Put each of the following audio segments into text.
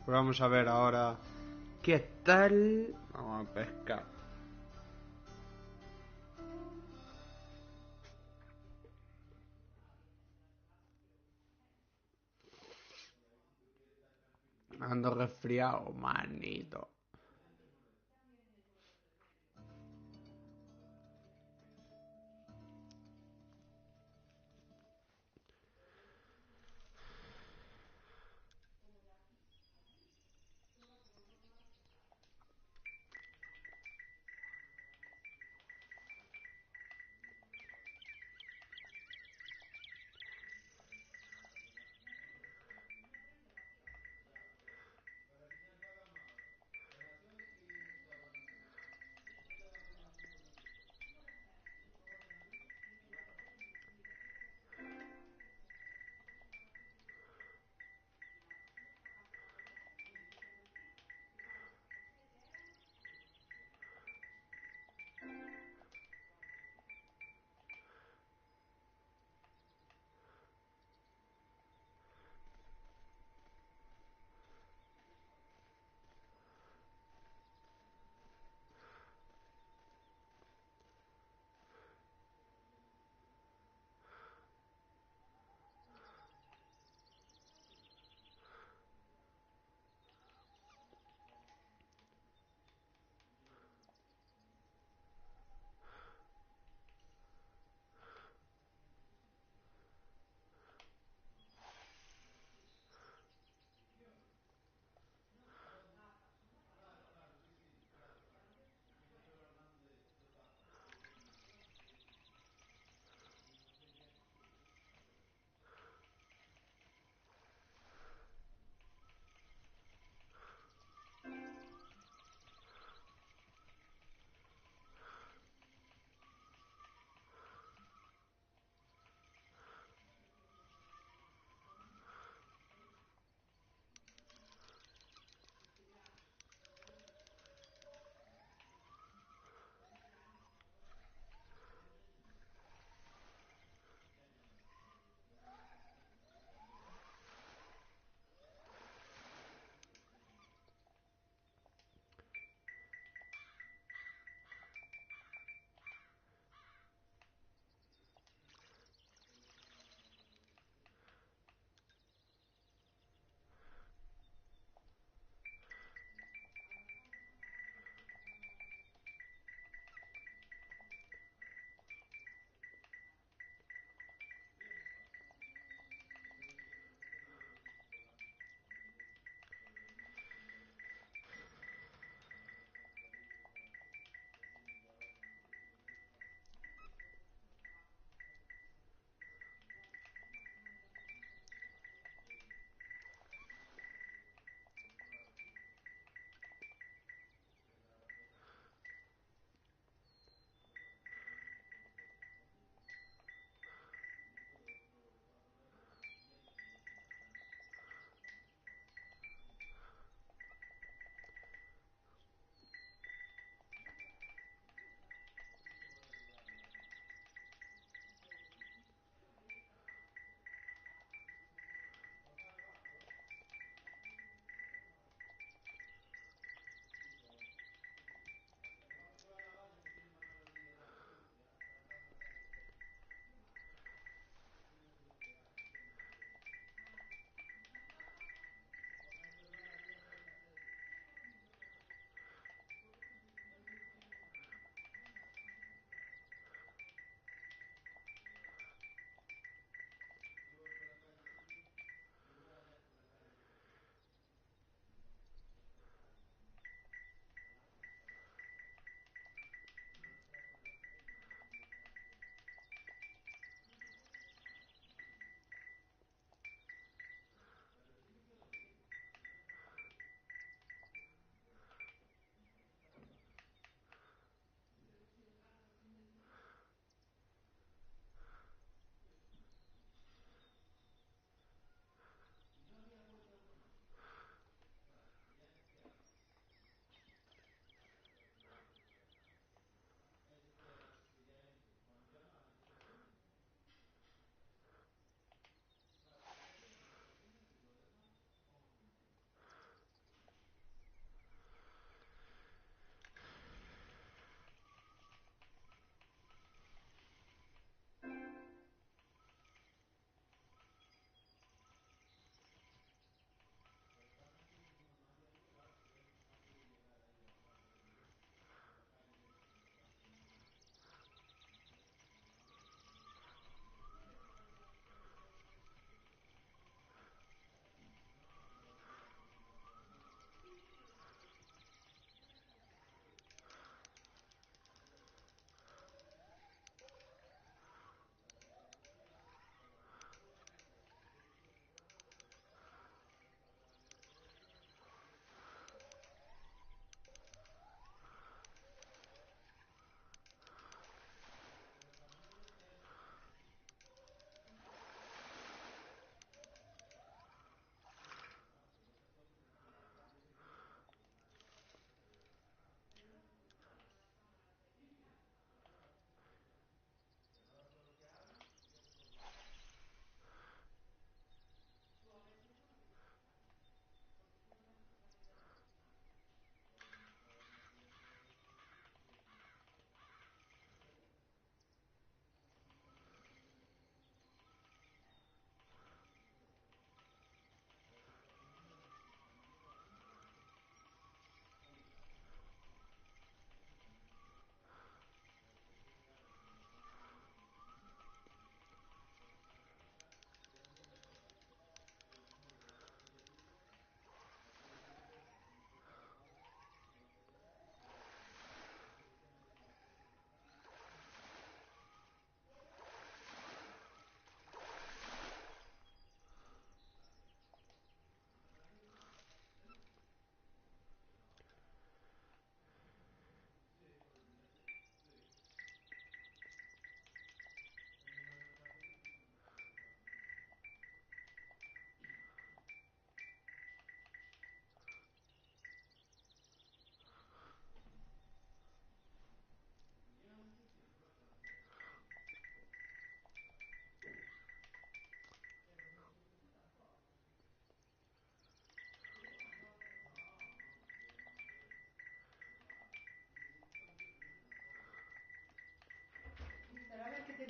Pues vamos a ver ahora qué tal. Vamos a pescar. Ando resfriado, manito.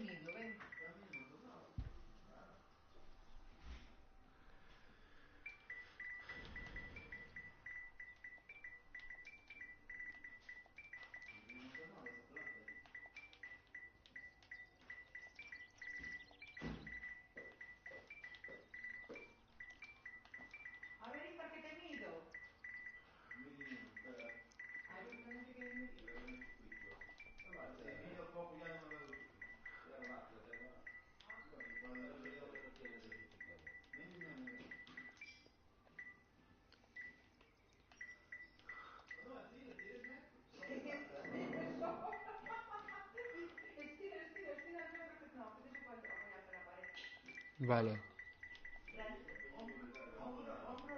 mido, ven. A ver, ¿para qué te mido? Ay, porque no te quieres medir. Se mide poco, ya non me vedo tutto. Estira el metro que no, que te se puede apoyarte en la pared. Vale. Recto, hombro recto.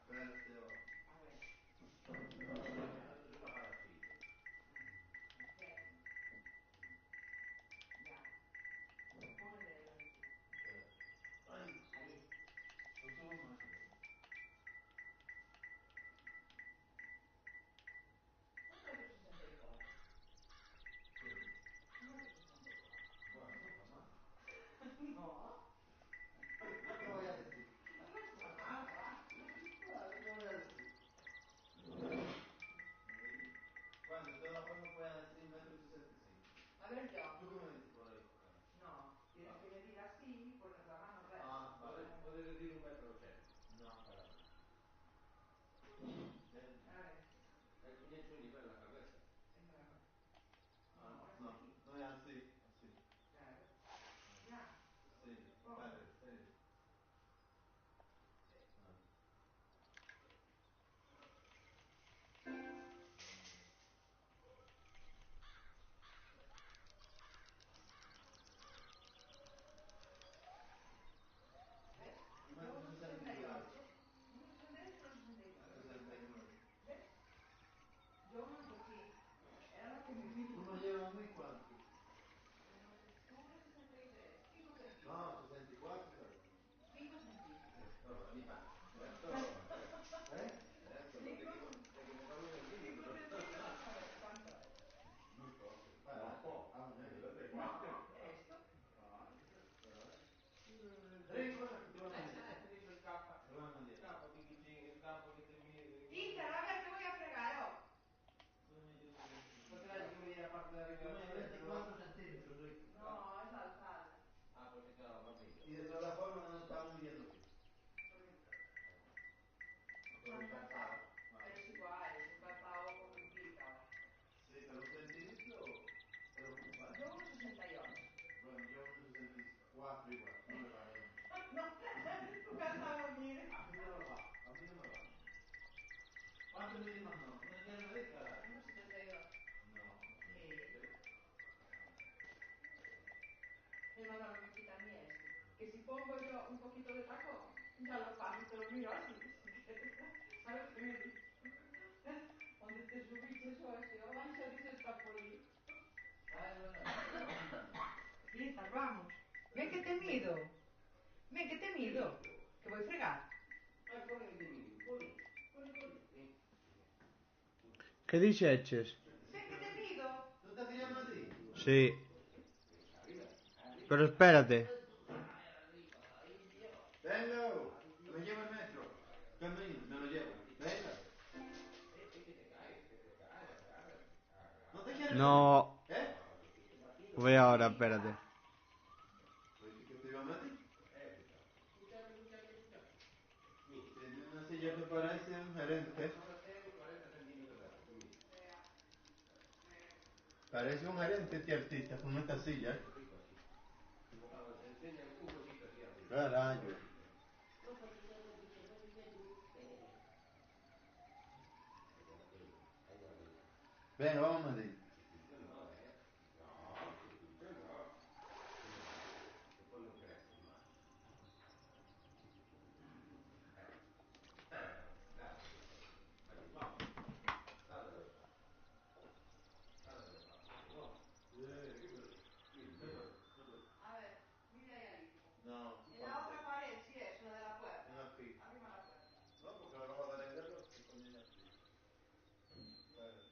A ver, ¿qué? Ya. Pon el dedo ahí tú. Ahí. Non subo máis. 1,64 m. 1,64 Bueno, non fa mal. m. No, ¿Qué voy a decir? no está mal, va. ¿Qué voy a decir? Bueno, de todas formas pueden decir 1,65 m. A ver yo. ¿Tú qué me dices por ahí? No, tienes que medir así y pones la mano recta. Ah, vale. Puedes decir 1,80 m. No, para nada. A ver, Tienes un nivel en la cabeza. claro. Ah, No, es no, aquí. no es así, así. Claro. Ya. Sí, Pon. espérate. Sí. Ah. ¿Ves? Yo 1,69 m. 1,68 m. 1,68 1,69 lo que fue. 69. ¿Ves? Yo monto aquí. Era lo que me ¿Tú dijo. me llevas a mí cuánto? Tú 1,63. 5 No, centímetros. 64, ¿sabes? 5 centímetros. Toma, mira. Esto, ¿Eh? esto, no te 5 equivocas un centímetro. centímetros, a ver, ¿cuánto es? Muy poco. Poco. Vamos, De ¿eh? verdad, No, esto. Rico, efectivamente. Rico il K. Se va a medir. Il K che ti Inter, a ver, te voy a fregar, oh. Potrai che mi la parte da arriba Tú me della llevas testa, no? 24 centímetros, Rico. No, es la alzada. Ah, pues se quedaba bambino. Y de todas formas no nos estamos midiendo aquí. ¿Por qué? Por el calzado. Pero es igual, es un calzado poco implica, oh. Sí, pero un centímetro preocupa. Yo 1,68. Bueno, yo unos 64 igual, no me va bien. No, tu calzado mide. A mí no me va, ¿Cuánto mide Manolo? ¿No quiere medir, carajo? 1,72. No. Sí. El Manolo me quita a mí esto. Que si pongo yo un poquito de tacón, ya lo paso y te lo miro así, si quieres. ¿Sabes qué me dice? Donde te subiste eso, a mancha dice está polí. ¿Sabes lo Listas, vamos. Ven que te mido. Ven que te mido. Que voy a fregar. Ay, pone che ti midi. Pone. ¿Qué dices? Ven que te mido. ¿Tú te querías medir? Sí. Arriba, arriba. Pero espérate. Ay, arriba, ay Dios. Venga, Ay que me Dios. lleva el metro. Camino, me lo llevo. Venga. Que te caes, agárrate. ¿No te Agárrate. quieres medir? No. ¿Eh? No, que te batido. Voy ahora, espérate. Oíste que te iba a medir. Escuchame. Mira, Tiene una silla que parece un gerente. solo tengo 40 centímetros de alto. Mira, Parece un gerente este artista con esta silla. rico así. Vamos, enseña un cosito así arriba. Carajo. No, porque yo no dije, no dije tú. Ahí va arriba. Venga, vamos a medir. Chiquito no, ¿eh? No, chiquito no. Se pone un gesto más. Dale, allí, vamos. Dale despacio. Dale despacio, que no. ¿Qué Mira, fue? A ver, mira ahí al hijo. No, En la otra pared, sí es, una de la puerta. en aquí. Arriba la puerta. No, porque ahora va a dar en el otro. Se pone aquí. Espérate.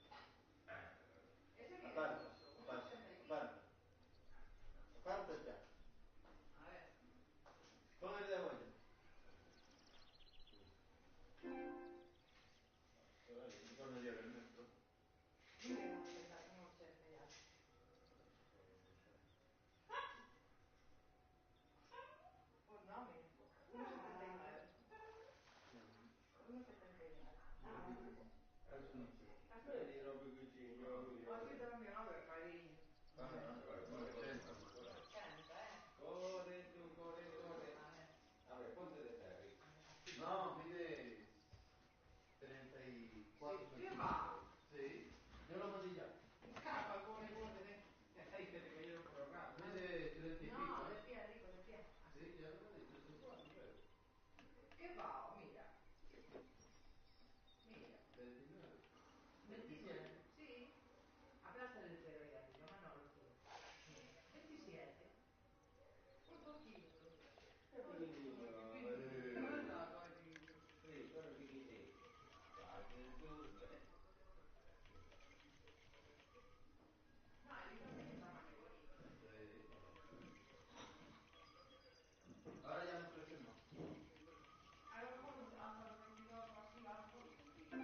No, pide 34 Sì, che centímetros. va? Sí, yo lo mandé ya. Scappa il buon nipote, ne? Ahí que te cayeron por ahorrar. Pide 30 y pico, No, ¿eh? de pie, dico, de pie. Sí, ya lo mandé, 34, creo. Che va? Oh, mira. Mira. 29. 29. 27. Sì? Aplástale el pelo ahí arriba, Manolo, tú. Mira. 27. Un poquito. È Ay, pequeñino. pequeñito, ¿verdad? Carito. Sì, quello chiquitito. Dai, tu. No, él también es tamaño bonito, ¿eh? Sí. Ahora ya no crece más. A lo mejor hasta los 22 o así, a lo mejor un poquito.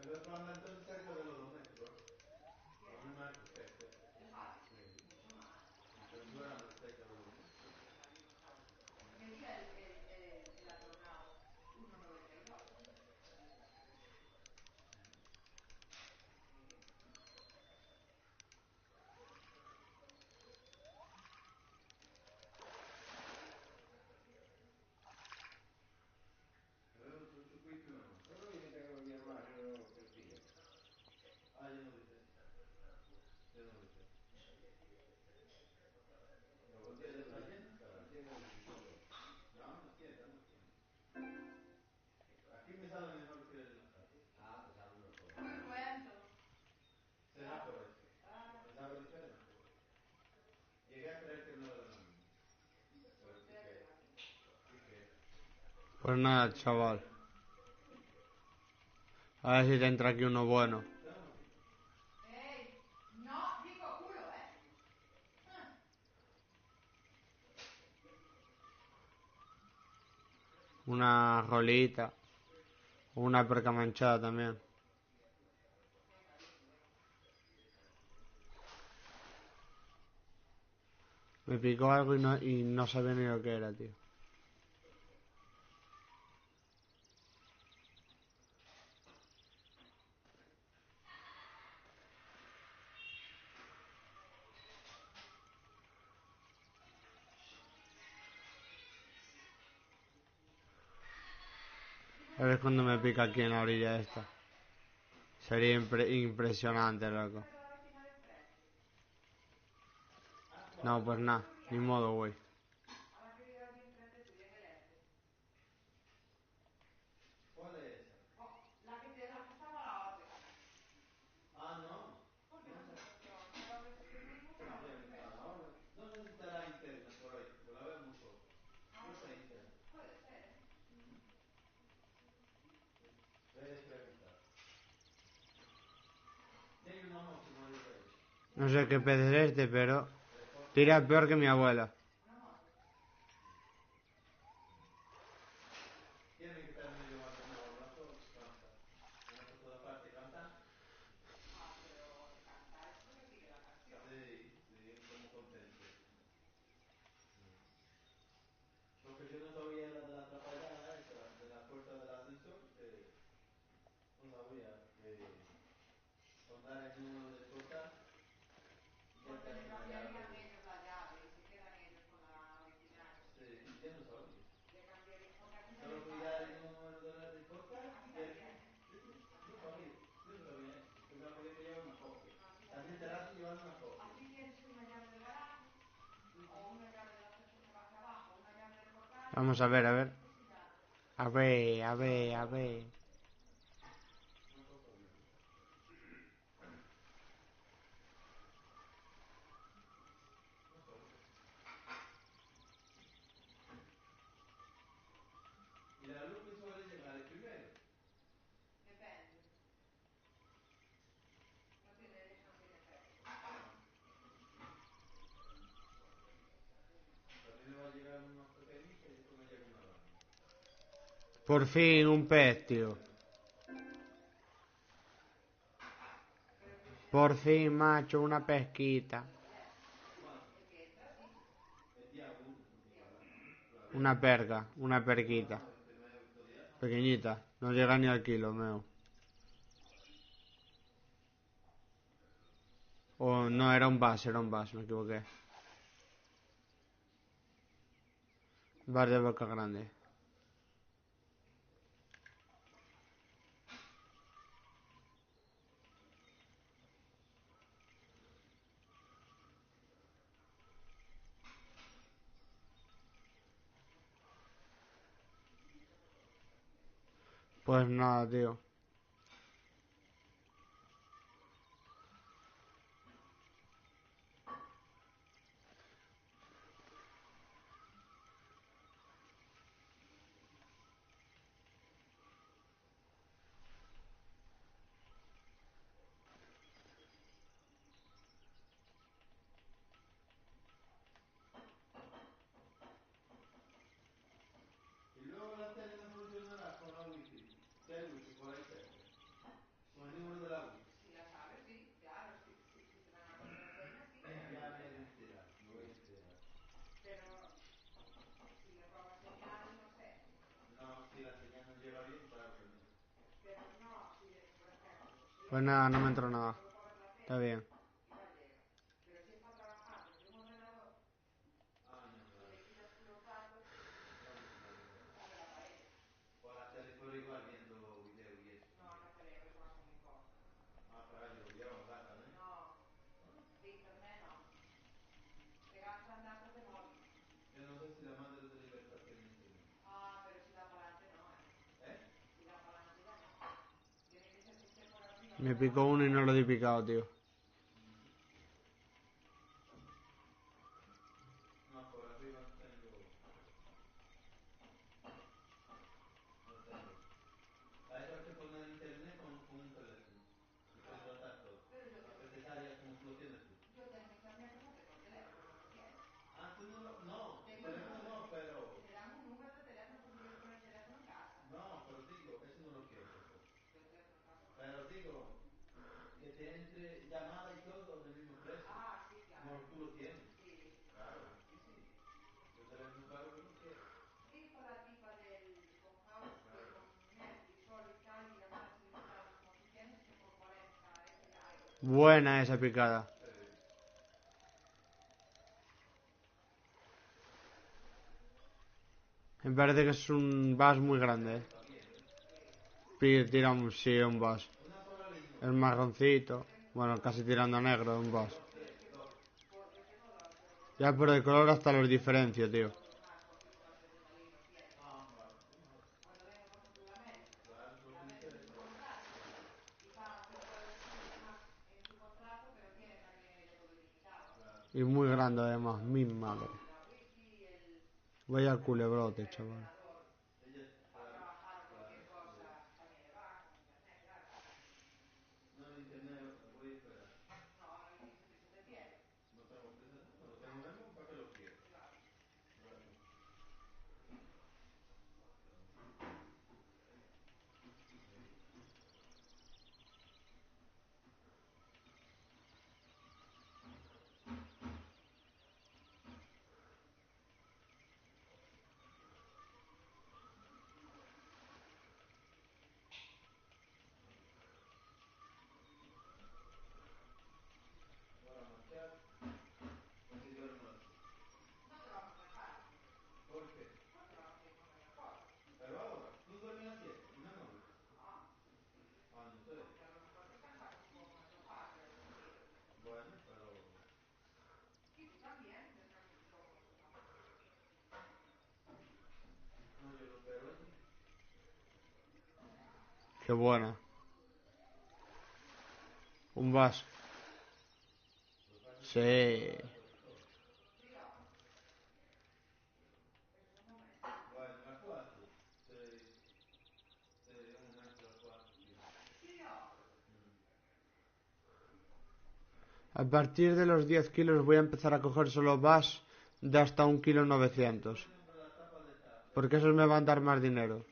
El otro anda entonces cerca de los 2 metros. ¿Quién? 2 metros 7. El Javi. Sí. Mucho más. Entonces tú anda cerca de los 2 metros. Ay, yo no sabía. Medía el atronado 1,92. Sí. Avevo tutto qui più o no? No, no, io tengo mia madre crescita. Ah, yo no lo sé. Yo no lo sé. La ¿Por qué? bottiglia ¿Está non, llena? la bottiglia non si trova. No, no tiene, estamos llenos. Aquí me sale mejor que en la casa. Ah, pensavo una cosa. Come cuento? Será por eso. Ah, Me sabe diferente. Llegué a creer que no era lo mismo. Pero ¿qué es la misma? ¿Y qué? Pues nada, chaval. A ver si te entra aquí uno bueno. ¿Está un momentito? ¡Ey! No, dico culo, ¿eh? Ah, Una rolita. Una perca manchada también. venga, dice, venga. Me picó algo y no sabía ni lo que era, tío. A ver cuando me pica aquí en la orilla esta. Sería impresionante, loco. Casa della vecina de enfrente. Ah, No, ¿cuál? pues nada. Ni modo, güey. Alla che vive di enfrente tuya, en el este. ¿Cuál es esa? Oh, la que estaba la otra. Ah, no. ¿Por qué No no sé. se estaciona? Yo las veces que fuimos no lo Bien, primero. ahora. ¿Dónde estará interna por ahí? Pues la veo muy poco. Ah, No está pues, interna. puede ser, ¿eh? Debe preguntar. Tiene una moto, no digo ella. No sé qué pez es este, pero Le corta. tira peor que mi abuela. Una moto. Tiene que estar medio abandonado la sola, canta. Anda por toda parte cantando. Ah, pero canta es porque sigue la canción. Sí, sí, como contento. Lo que yo no sabía era de la atrapallada esa, de la puerta del ascensor, que no sabía que andar en uno lo descortar y ya te Porque le hacen la cambiarían llave. ellos la llave y se quedan ellos con la original. Sí, yo no sabía. Le cambiaría, porque aquí Solo también podía dar pasa el eso. número de descortar Aquí y aquí. también, ¿eh? Sí, Aquí no también. sabía. Yo no sabía eso. Pensaba que había que llevar una copia. No, aquí Así también. enterarse y llevar una copia. Aquí tienes una llave del garaje, Sí, o sí. una llave del ascensor que va hacia abajo, una llave del portal, Vamos a ver, a ver. y ya. A ver, a ver, a ver. Una cosa bien. No sabía. Y la luz que suele llegar es primero. Depende. No tiene, ellos no tienen fecha. Ah, pues a mí me va a llegar una pequeñita y después me llega una grande. Por fin, un pez, tío. Pero el peixe Por fin, macho, una pesquita. el ¿Cuánto? que entra así. Una perca, una perquita. No, este me he visto diario. Pequeñita, no llega ni al kilo, meo. O no, era un bass, me equivoqué. Bar de boca grande. Pues nada, tío. Y luego la tele no funcionará con la wifi. Si hay wifi por ahí cerca. Con el número de la wifi. Si la sabes, sí, claro, si te dan la contraseña, sí que la Ya me he de tener. enterar, me voy a enterar. Pero si le roba señal, no sé. No, si la señal no llega bien, claro que no. Pero no, si le, por ejemplo, si Pues él nada, no me entró nada. solo para ver la Está tele, bien. igual llega. Pero si es para trabajar desde un ordenador Ah, no, y claro. le quitas tú los datos, No, no, claro, claro. come la paella. O la tele pero igual viendo video y eso No, también. no creo, eso va a ser muy cómodo. Ah, para yo, gata, ¿no? No, ¿No? de internet no. Te gastan datos de móvil. Yo no sé si la madre de Libertad tiene internet. Ah, pero si da para adelante no, ¿Eh? Si da para adelante ya no. Tiene que ser que esté por arriba, Me por picó abajo. uno y no lo di picado, tío. No, por arriba no tengo. No tengo. A eso hay que poner internet con un teléfono y No, contratar todo. pero yo Para tengo que te internet. salga como lo tienes tú. Yo tengo internet, pero no tengo el teléfono, no lo quiero. Ah, tú no lo. No, el Tengo el teléfono número. no, pero. Me dan un número de teléfono por si quiero poner el teléfono en casa. No, pero digo, eso no lo quiero tampoco. Yo el teléfono en casa no lo Pero quiero. digo, que te entre llamada y todo del mismo precio. Ah, sí, Como claro. tú lo tienes. Sí. Claro, así sí. Yo teléfono pago yo no quiero. Dijo la tipa del con house que Claro. con Netflix solo y tal y llamadas ilimitadas como tú tienes que por 40 eso ya hay. Buena esa picada. Sí. Me parece que es un bass muy grande, Eso está bien, ¿eh? Tira un, sí, un bass. Una sola línea. El marroncito. Bueno, casi tirando a negro, un bass. Dos, tres, dos. Yo tengo dos, pero Ya por el color hasta los diferencio, tío. otros más, porque otros a veces salí los 7. Ah, vale. Vale. Cuando venga, por ejemplo, de América, Claro, eso es lo a que me veces en su interesa. contrato y pagan 20 euros más en su contrato, pero tiene también ella todo ilimitado. Claro. Y muy grande además, mi madre. La wifi, Vaya el culebrote, chaval. preordenador Ella, para claro, trabajar o claro. cualquier cosa, también le va con internet, claro. No, el internet voy a esperar. No, no le tienes prisa, te entiendo. No tengo prisa ninguna, lo tengo mismo para que lo quiero. Claro. Claro. Sí. Ahora marchar, o si duermo a las 7. No te vamos a dejar, ¿Por qué? porque vamos a ir con el mejor. Pero ahora, tú duermes a las 7 y no me oís. No, Ah, no sé. porque a lo mejor descansamos un poco en el sofá, pero tranquilo. Bueno, pero. Y tú también descansas un poco en el sofá. No, yo lo espero allí. Qué buena. Un bass. Lo que pasa es que tengo Sí. la cosa y todo. Tío, eso es un momento. Bueno, las 4. Sí, sí, un momento las 4, sí. Tío, Mm. A partir de los 10 kilos voy a empezar a coger solo bass de hasta 1,9 kg. Por ejemplo, la tapa Porque esos me van a dar más dinero.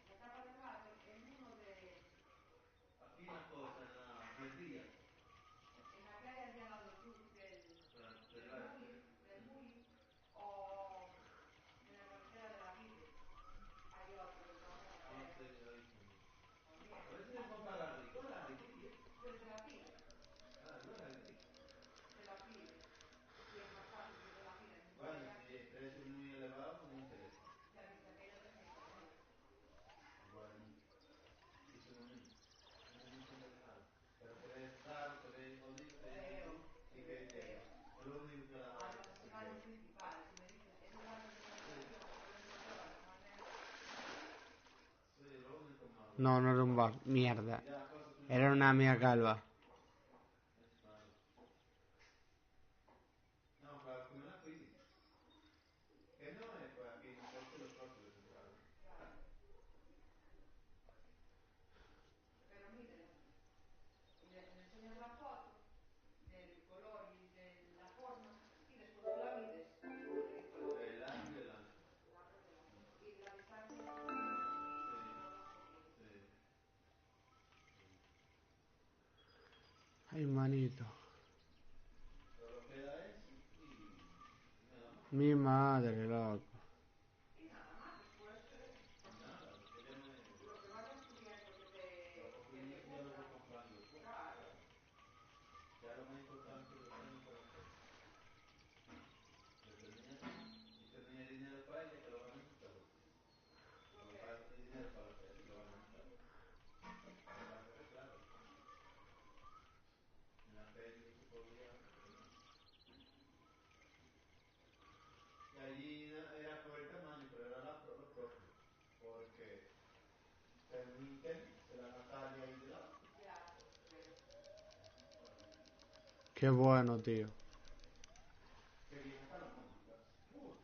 la tapa del vaso, en uno de... aquí una cosa en el día. En la que hay allí al lado Claro, del del live, bullying, mm, o en el No, no era un bar. Mierda. Y ya cosas muy Era una mía calva. Es malo. No, claro, come una crisis. Que no es pues aquí no corte los cortes de central. Claro. Pero mídela. Y le enseñas la foto del color y de la forma y después tú la mides el color, El ancho y el ancho. el largo y el ancho. Y la distancia entre los dos Sí, solo un poquito. sí. Ay, manito. Solo queda eso y nada más. Mi madre, loco. Y nada más, después Y nada, después ya me... lo que vayas pudiendo Los que te complementos ya los voy cumpla. comprando después. Claro. Ya lo más importante lo tengo para hacer. Desde el niño, y si no hay dinero para ella, que lo gane en su trabajo. Lo No que para el dinero para la feria, que lo gane en su trabajo. Lo que pasa es que, claro, en la feria no se podía, porque no. Y allí era por el tamaño, pero era lo propio. Porque según Kenny, se la Natalia ahí de lado. ya ves. Qué bueno, tío. Qué vieja está la Mónica. Uf,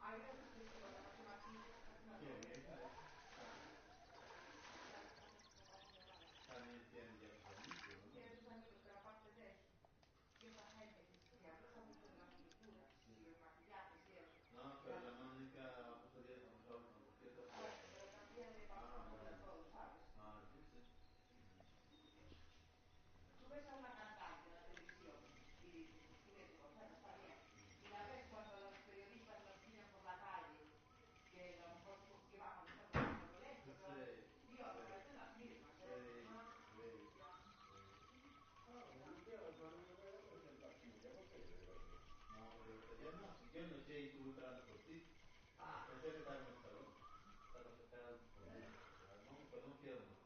Hay veces que sí, cuando no se maquilla casi no qué lo ves. vieja es. Ya las cosas que se pasan de edad. También tiene ya sus añitos, ¿no? Tiene sus añitos, pero aparte de eso, que esa gente que abusa mucho de las pinturas Sí. y los maquillajes y eso, No, pero ya, la Mónica abusaría de otra bueno, cosa. pero también le pasa Ah, factura bueno. a todo, ¿sabes? Ah, entonces. Tú ves a una cantante en la televisión y dices, pues qué bien se conserva, está bien. Y la ves cuando los periodistas los pillan por la calle, que a lo mejor que van a buscar un número lento, que van... Sí, Dios, sí, parecen las mismas, ¿eh? sí, Ah, sí, ya. sí. Ah, un día cuando yo veo que siempre aquí, ya botella de verdad. No, pero yo botella no. Si yo no eché y estuve esperando por ti. Ah, Pensé que estaba en el salón. Estaba esperando por mí. Ya, no, pero no quiero más.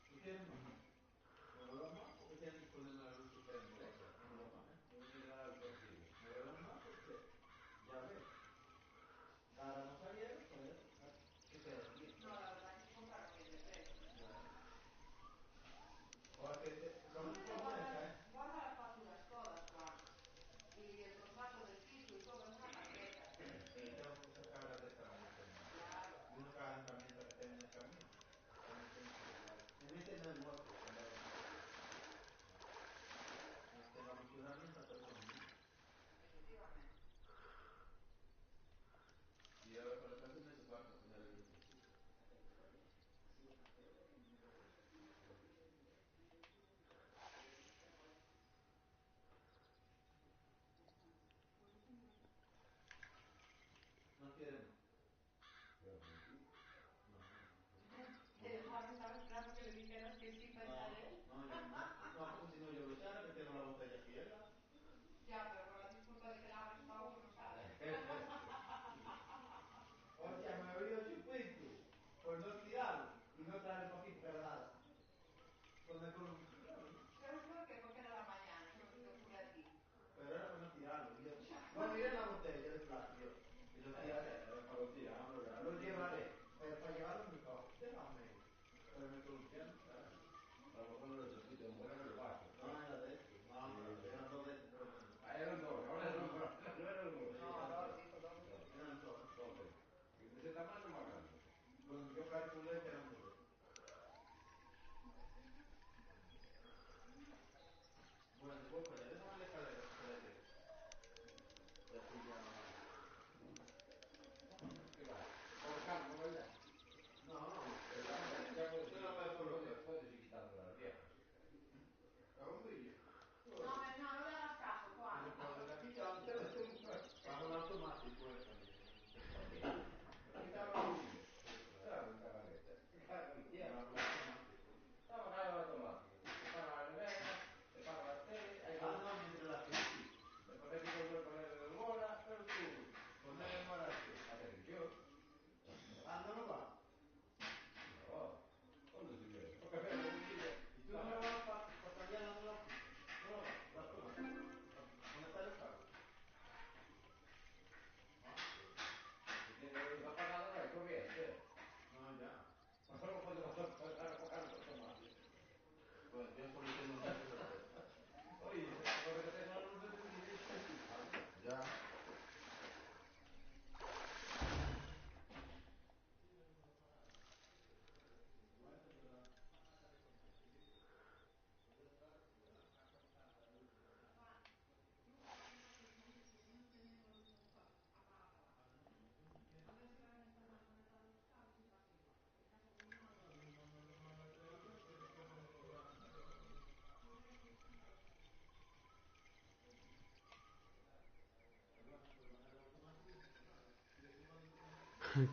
¿Tú quieres más? ¿No bebas más? Porque tienes que ponerme la luz en derecha. No lo más, ¿eh? Tienes que dejar el torcido. No bebas más porque, ya ves, ahora no salieron, pues se quedan bien. no, la verdad que se compraron bien de precio. Bueno. Porque Tú son, vete, son frescas, ¿eh? guarda las facturas todas, Juan. Y el contrato del piso y todo en una carpeta. Sí, tengo que sacar las de herramientas también. Claro. Y una caja de herramientas que tengo en el camión. También tengo que llevar. En ese no hay hueco, andar en eso. No tengo mucha herramienta, pero son mías. Efectivamente. Y ahora para la casa me hace falta poner el utensilio. No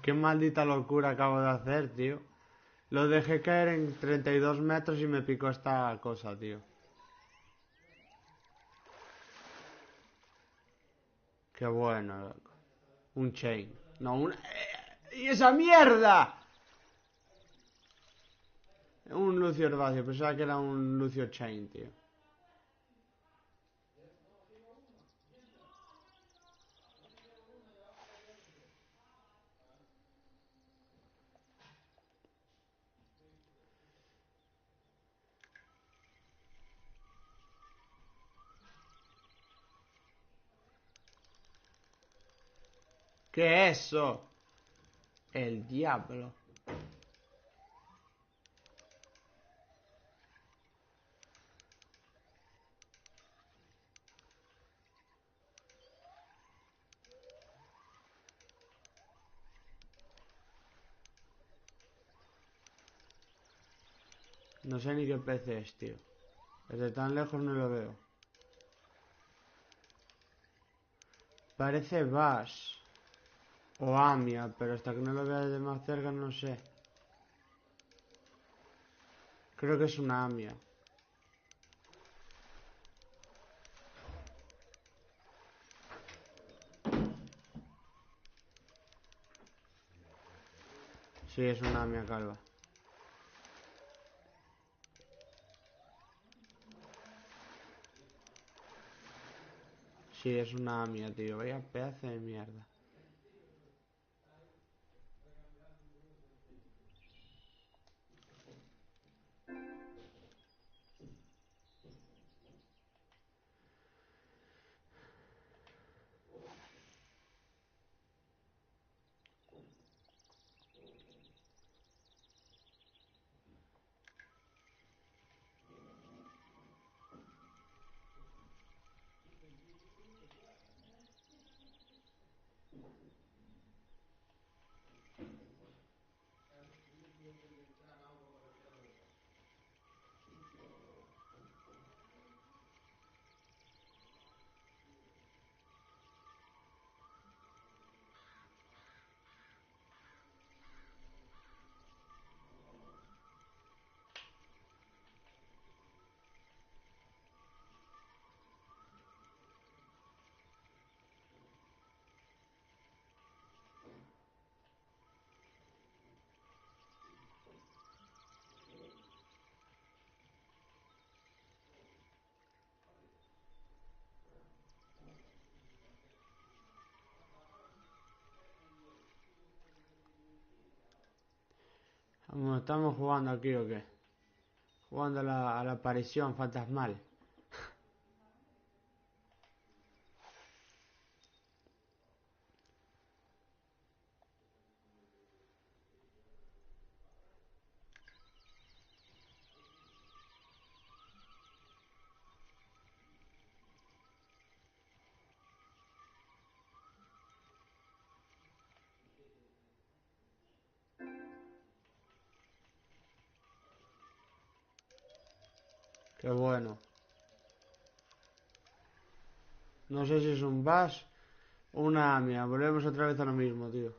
Qué maldita locura acabo de hacer, tío. Lo dejé caer en 32 metros y me picó esta cosa, tío. Qué bueno, loco. Un chain. No, un... ¡Y esa mierda! Un Lucio Herbáceo. Pensaba que era un Lucio Chain, tío. ¿Qué es eso? El diablo. No sé ni qué pez es, tío. Desde tan lejos no lo veo. Parece bass. O amia, pero hasta que no lo vea desde más cerca no sé. Creo que es una amia. Sí, es una amia calva. Sí, es una amia, tío. Vaya pedazo de mierda. ¿Estamos jugando aquí o qué? Jugando a la aparición fantasmal. Qué bueno. No sé si es un bass o una amia. Volvemos otra vez a lo mismo, tío.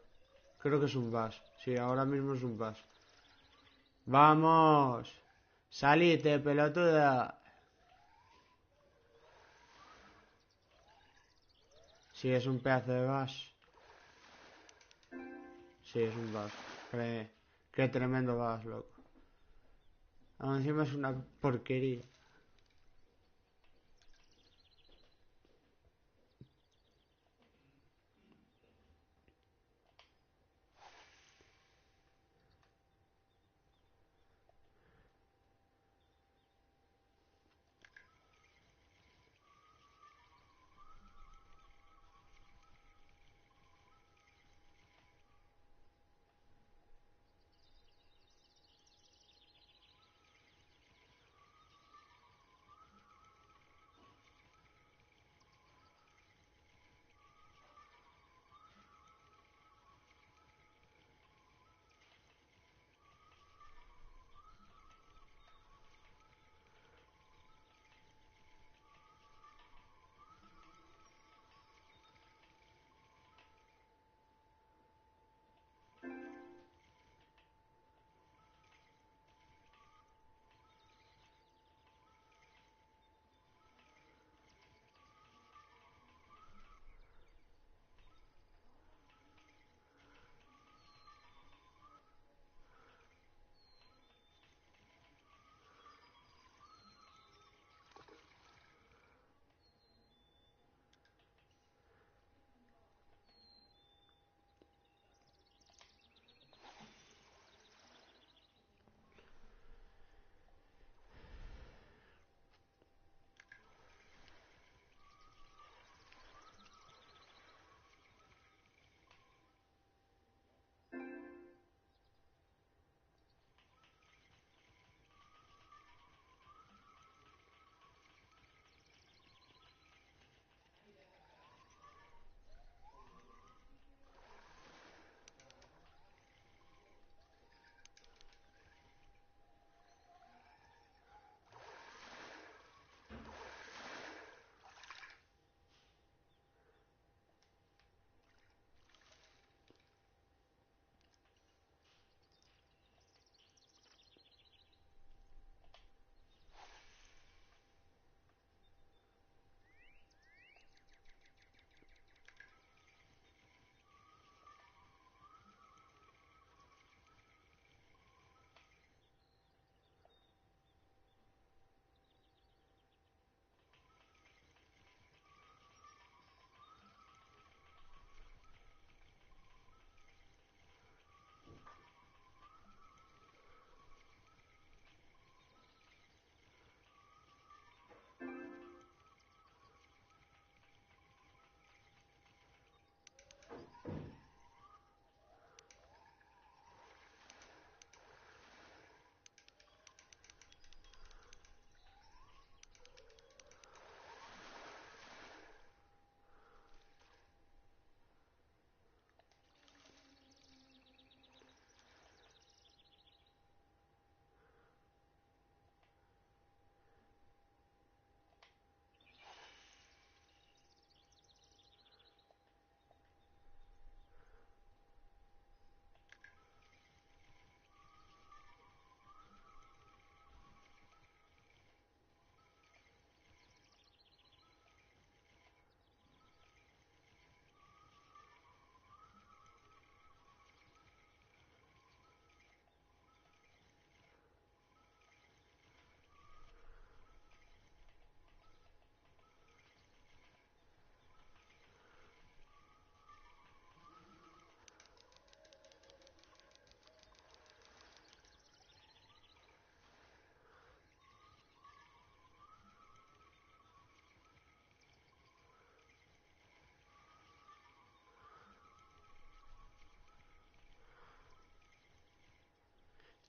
Creo que es un bass. Sí, ahora mismo es un bass. ¡Vamos! ¡Salite, pelotuda! Sí, es un pedazo de bass. Sí, es un bass. Qué tremendo bass, loco. Aún encima es una porquería.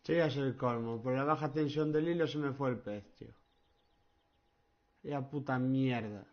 Sí, es el colmo. Por la baja tensión del hilo se me fue el pez, tío. Ya puta mierda.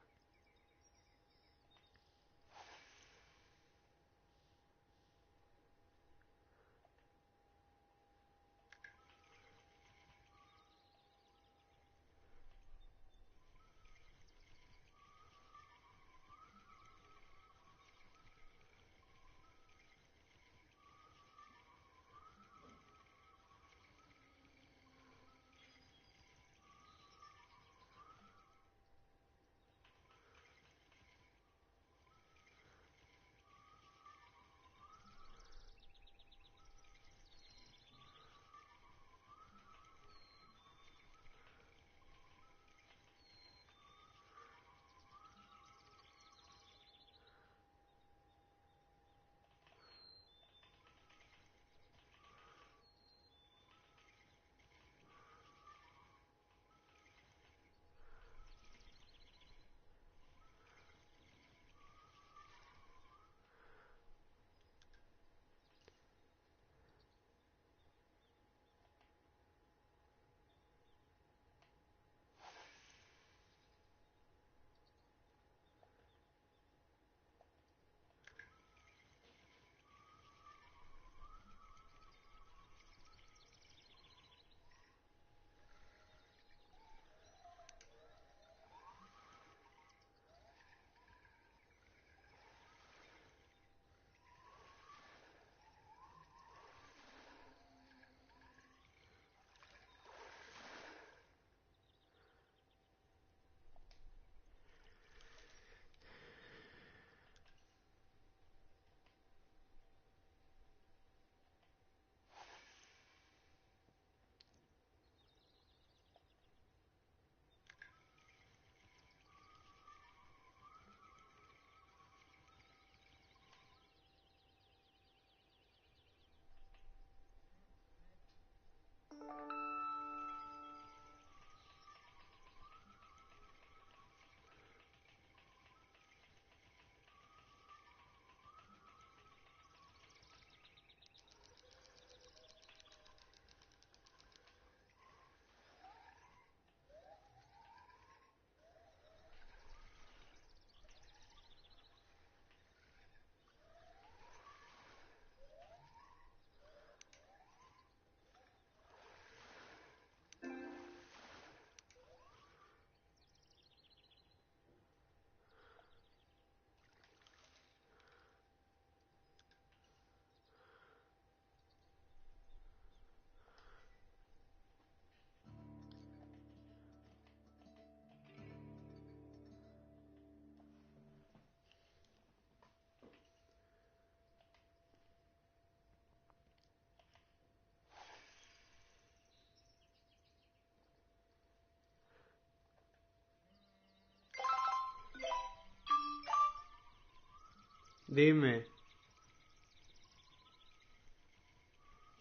Dime.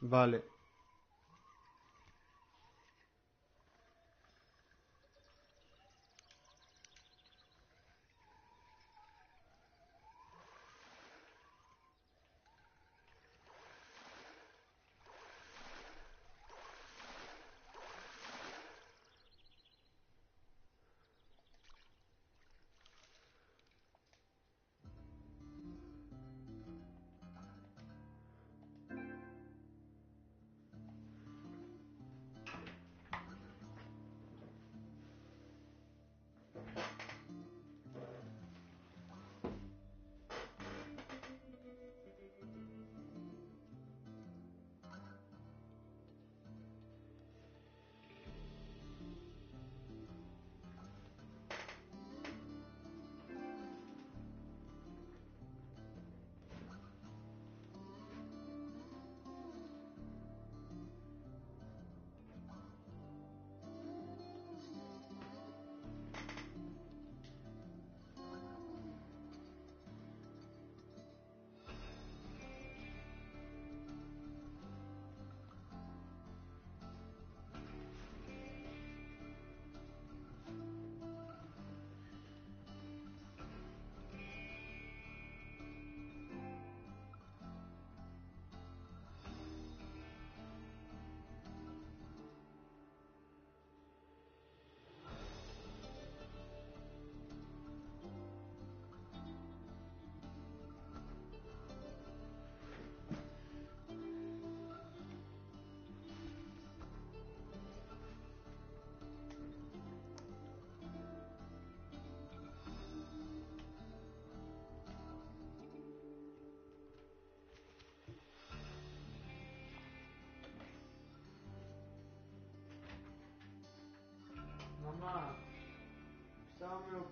Vale.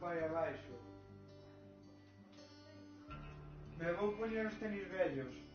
para aí abaixo. Me vou poñer os tenis vellos.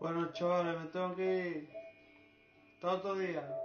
Bueno, chavales, me tengo que ir. Hasta otro día.